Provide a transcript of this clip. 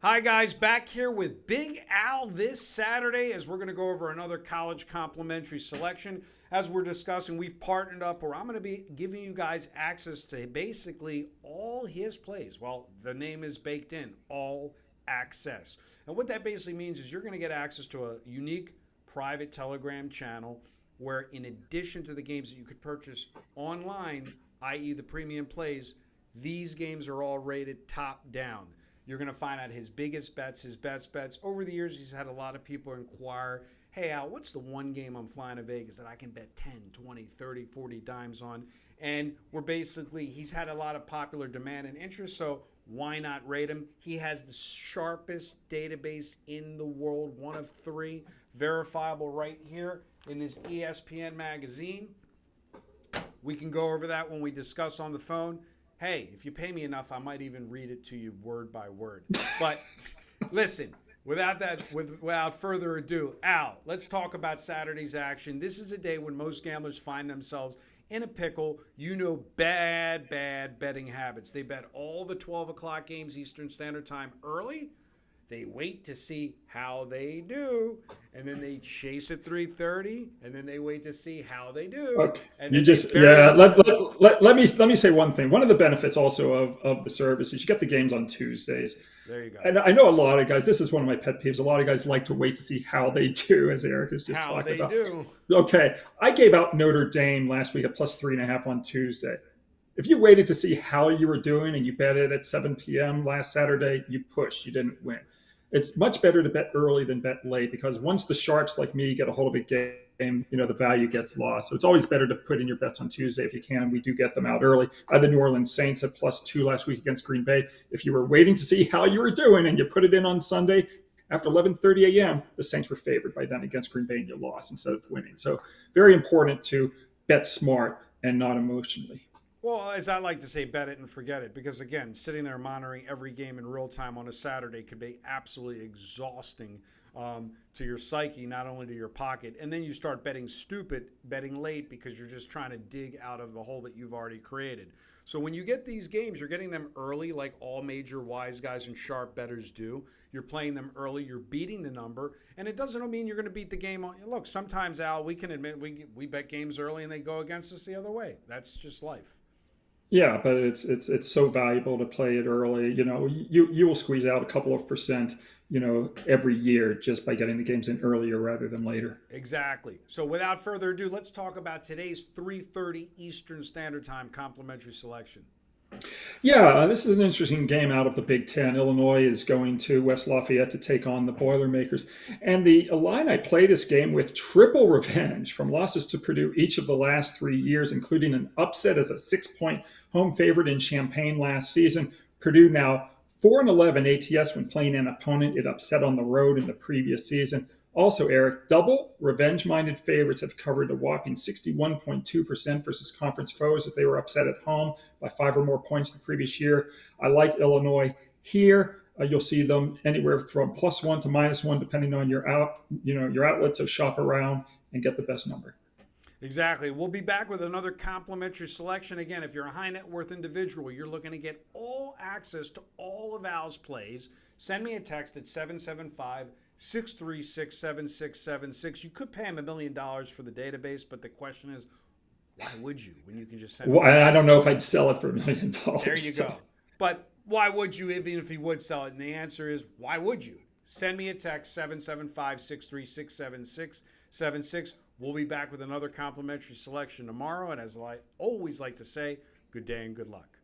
Hi, guys. Back here with Big Al this Saturday as we're going to go over another college complimentary selection. As we're discussing, we've partnered up where I'm going to be giving you guys access to basically all his plays. Well, the name is baked in, all access. And what that basically means is you're going to get access to a unique private Telegram channel where, in addition to the games that you could purchase online, i.e., the premium plays, these games are all rated top down. You're going to find out his biggest bets, his best bets. Over the years, he's had a lot of people inquire, hey, Al, what's the one game I'm flying to Vegas that I can bet 10, 20, 30, 40 dimes on? And he's had a lot of popular demand and interest, so why not rate him? He has the sharpest database in the world, one of three, verifiable right here in this ESPN magazine. We can go over that when we discuss on the phone. Hey, if you pay me enough, I might even read it to you word by word. But listen, without further ado, Al, let's talk about Saturday's action. This is a day when most gamblers find themselves in a pickle. Bad betting habits. They bet all the 12 o'clock games Eastern Standard Time early. They wait to see how they do, and then they chase at 3:30, and then they wait to see how they do, Okay. and You then they just bury yeah. themselves. Let me say one thing. One of the benefits also of the service is you get the games on Tuesdays. There you go. And I know a lot of guys, this is one of my pet peeves. A lot of guys like to wait to see how they do, as Eric is just How talking they about. do. Okay. I gave out Notre Dame last week at plus 3.5 on Tuesday. If you waited to see how you were doing and you bet it at 7 p.m. last Saturday, you pushed, you didn't win. It's much better to bet early than bet late because once the sharps like me get a hold of a game, the value gets lost. So it's always better to put in your bets on Tuesday if you can. We do get them out early. I had the New Orleans Saints at +2 last week against Green Bay. If you were waiting to see how you were doing and you put it in on Sunday after 11:30 a.m., the Saints were favored by then against Green Bay and you lost instead of winning. So very important to bet smart and not emotionally. Well, as I like to say, bet it and forget it. Because again, sitting there monitoring every game in real time on a Saturday could be absolutely exhausting to your psyche, not only to your pocket. And then you start betting stupid, betting late because you're just trying to dig out of the hole that you've already created. So when you get these games, you're getting them early, like all major wise guys and sharp bettors do. You're playing them early. You're beating the number, and it doesn't mean you're going to beat the game. Look, sometimes Al, we can admit we bet games early and they go against us the other way. That's just life. Yeah, but it's so valuable to play it early. You will squeeze out a couple of percent, every year just by getting the games in earlier rather than later. Exactly. So without further ado, let's talk about today's 3:30 Eastern Standard Time complimentary selection. Yeah, this is an interesting game out of the Big Ten. Illinois is going to West Lafayette to take on the Boilermakers. And the Illini play this game with triple revenge from losses to Purdue each of the last 3 years, including an upset as a 6-point home favorite in Champaign last season. Purdue now 4-11 ATS when playing an opponent it upset on the road in the previous season. Also, Eric, double revenge minded favorites have covered a whopping 61.2% versus conference foes if they were upset at home by 5 or more points the previous year. I like Illinois here. You'll see them anywhere from +1 to -1, depending on your outlet. So shop around and get the best number. Exactly. We'll be back with another complimentary selection. Again, if you're a high net worth individual, you're looking to get all access to all of Al's plays, send me a text at 775-636-7676. You could pay him $1 million for the database, but the question is, why would you when you can just send me Well, a I don't text? know if I'd sell it for There $1 million. you So. go. But why would you, even if he would sell it? And the answer is, why would you? Send me a text, 775-636-7676. We'll be back with another complimentary selection tomorrow. And as I always like to say, good day and good luck.